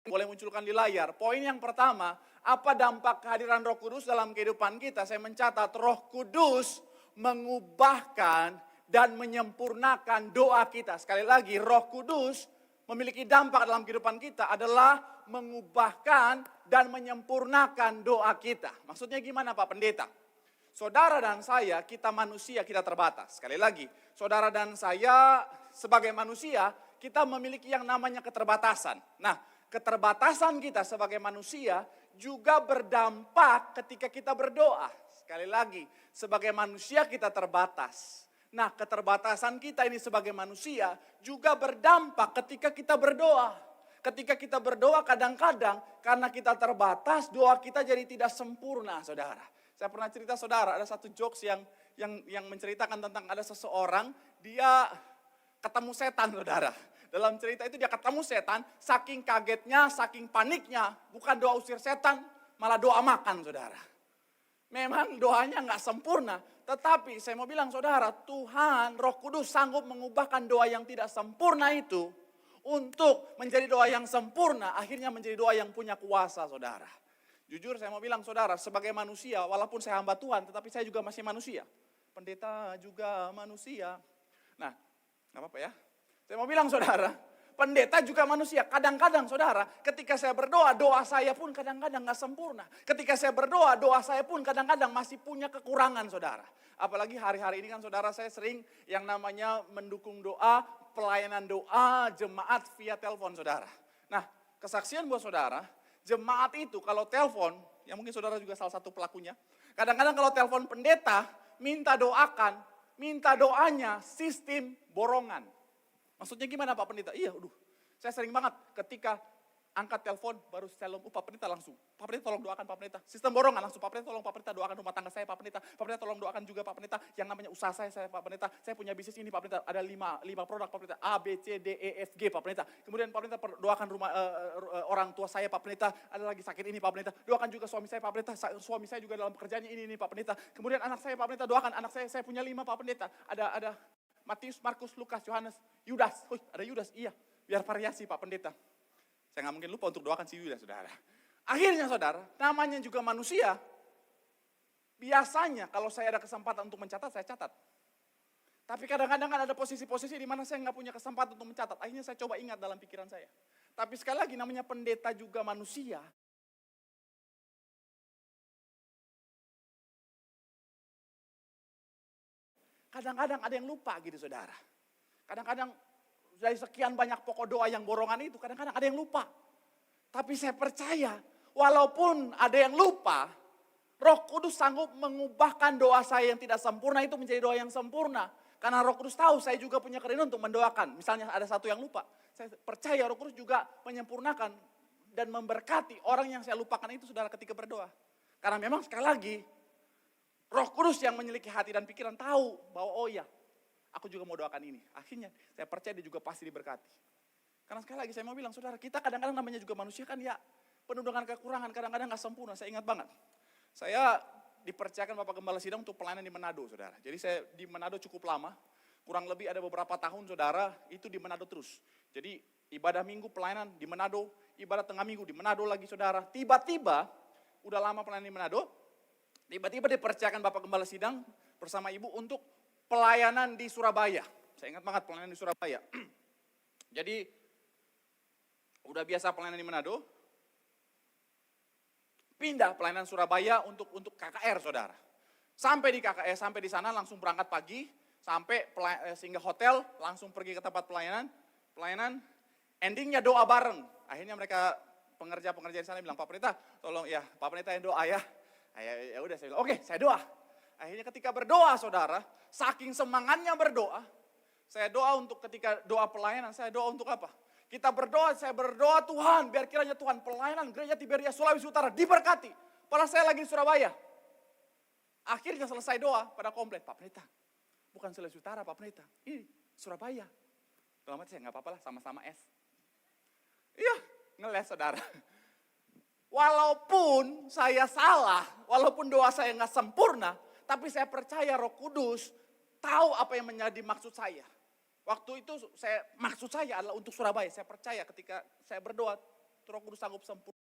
boleh munculkan di layar. Poin yang pertama, apa dampak kehadiran Roh Kudus dalam kehidupan kita? Saya mencatat Roh Kudus mengubahkan dan menyempurnakan doa kita. Sekali lagi, Roh Kudus memiliki dampak dalam kehidupan kita adalah mengubahkan dan menyempurnakan doa kita. Maksudnya gimana Pak Pendeta? Saudara dan saya, kita manusia, kita terbatas. Sekali lagi, saudara dan saya sebagai manusia, kita memiliki yang namanya keterbatasan. Nah, keterbatasan kita sebagai manusia juga berdampak ketika kita berdoa. Sekali lagi, sebagai manusia kita terbatas. Nah, keterbatasan kita ini sebagai manusia juga berdampak ketika kita berdoa. Ketika kita berdoa kadang-kadang karena kita terbatas, doa kita jadi tidak sempurna, saudara. Saya pernah cerita saudara, ada satu jokes yang menceritakan tentang ada seseorang, dia ketemu setan saudara. Dalam cerita itu dia ketemu setan, saking kagetnya, saking paniknya, bukan doa usir setan, malah doa makan saudara. Memang doanya nggak sempurna, tetapi saya mau bilang saudara, Tuhan Roh Kudus sanggup mengubahkan doa yang tidak sempurna itu untuk menjadi doa yang sempurna, akhirnya menjadi doa yang punya kuasa saudara. Jujur saya mau bilang saudara, sebagai manusia, walaupun saya hamba Tuhan, tetapi saya juga masih manusia. Pendeta juga manusia. Nah, nggak apa-apa ya. Saya mau bilang saudara, pendeta juga manusia. Kadang-kadang saudara, ketika saya berdoa, doa saya pun kadang-kadang nggak sempurna. Ketika saya berdoa, doa saya pun kadang-kadang masih punya kekurangan saudara. Apalagi hari-hari ini kan saudara saya sering yang namanya mendukung doa, pelayanan doa, jemaat via telepon saudara. Nah, kesaksian buat saudara, jemaat itu kalau telepon, ya mungkin saudara juga salah satu pelakunya. Kadang-kadang kalau telepon pendeta, minta doanya sistem borongan. Maksudnya gimana Pak Pendeta? Iya, saya sering banget ketika angkat telepon baru salam, Pak Pendeta langsung. Pak Pendeta tolong doakan Pak Pendeta. Sistem borongan langsung, Pak Pendeta tolong Pak Pendeta doakan rumah tangga saya Pak Pendeta. Pak Pendeta tolong doakan juga Pak Pendeta yang namanya usaha saya Pak Pendeta. Saya punya bisnis ini Pak Pendeta, ada 5 produk Pak Pendeta, A, B, C, D, E, F, G Pak Pendeta. Kemudian Pak Pendeta doakan rumah orang tua saya Pak Pendeta, ada lagi sakit ini Pak Pendeta. Doakan juga suami saya Pak Pendeta, suami saya juga dalam pekerjaannya ini Pak Pendeta. Kemudian anak saya Pak Pendeta, doakan anak saya punya 5 Pak Pendeta. Ada Matius, Markus, Lukas, Yohanes, Yudas. Ada Yudas, iya. Biar variasi Pak Pendeta. Saya nggak mungkin lupa untuk doakan si Yudas, saudara. Akhirnya saudara, namanya juga manusia. Biasanya kalau saya ada kesempatan untuk mencatat, saya catat. Tapi kadang-kadang kan ada posisi-posisi di mana saya nggak punya kesempatan untuk mencatat. Akhirnya saya coba ingat dalam pikiran saya. Tapi sekali lagi namanya pendeta juga manusia. Kadang-kadang ada yang lupa gitu saudara. Kadang-kadang dari sekian banyak pokok doa yang borongan itu, kadang-kadang ada yang lupa. Tapi saya percaya, walaupun ada yang lupa, Roh Kudus sanggup mengubahkan doa saya yang tidak sempurna itu menjadi doa yang sempurna. Karena Roh Kudus tahu saya juga punya kerinduan untuk mendoakan. Misalnya ada satu yang lupa, saya percaya Roh Kudus juga menyempurnakan dan memberkati orang yang saya lupakan itu saudara ketika berdoa. Karena memang sekali lagi, Roh Kudus yang memiliki hati dan pikiran tahu bahwa oh iya, aku juga mau doakan ini. Akhirnya saya percaya dia juga pasti diberkati. Karena sekali lagi saya mau bilang, saudara kita kadang-kadang namanya juga manusia kan ya penuh dengan kekurangan, kadang-kadang gak sempurna. Saya ingat banget, saya dipercayakan Bapak Gembala Sidang untuk pelayanan di Manado saudara. Jadi saya di Manado cukup lama, kurang lebih ada beberapa tahun saudara itu di Manado terus. Jadi ibadah minggu pelayanan di Manado, ibadah tengah minggu di Manado lagi saudara. Tiba-tiba, udah lama pelayanan di Manado, tiba-tiba dipercayakan Bapak Gembala Sidang bersama Ibu untuk pelayanan di Surabaya. Saya ingat banget pelayanan di Surabaya. Jadi udah biasa pelayanan di Manado, pindah pelayanan Surabaya untuk KKR saudara. Sampai di KKR, sampai di sana langsung berangkat pagi, sampai singgah hotel, langsung pergi ke tempat pelayanan, endingnya doa bareng. Akhirnya mereka pengerja-pengerja di sana bilang, Pak Pendeta, tolong ya, Pak Pendeta yang doa ya. Ya udah saya bilang, oke saya doa. Akhirnya ketika berdoa saudara, saking semangatnya berdoa, saya doa untuk ketika doa pelayanan, saya doa untuk apa? Kita berdoa, saya berdoa Tuhan, biar kiranya Tuhan pelayanan gereja Tiberia Sulawesi Utara diberkati. Padahal saya lagi di Surabaya. Akhirnya selesai doa pada komplain, Pak Pendeta, bukan Sulawesi Utara Pak Pendeta, ini Surabaya. Dalam hati saya nggak apa-apa lah, sama-sama S. Iya, ngeles saudara. Walaupun saya salah, walaupun doa saya nggak sempurna, tapi saya percaya Roh Kudus tahu apa yang menjadi maksud saya. Waktu itu maksud saya adalah untuk Surabaya. Saya percaya ketika saya berdoa, Roh Kudus sanggup sempurna.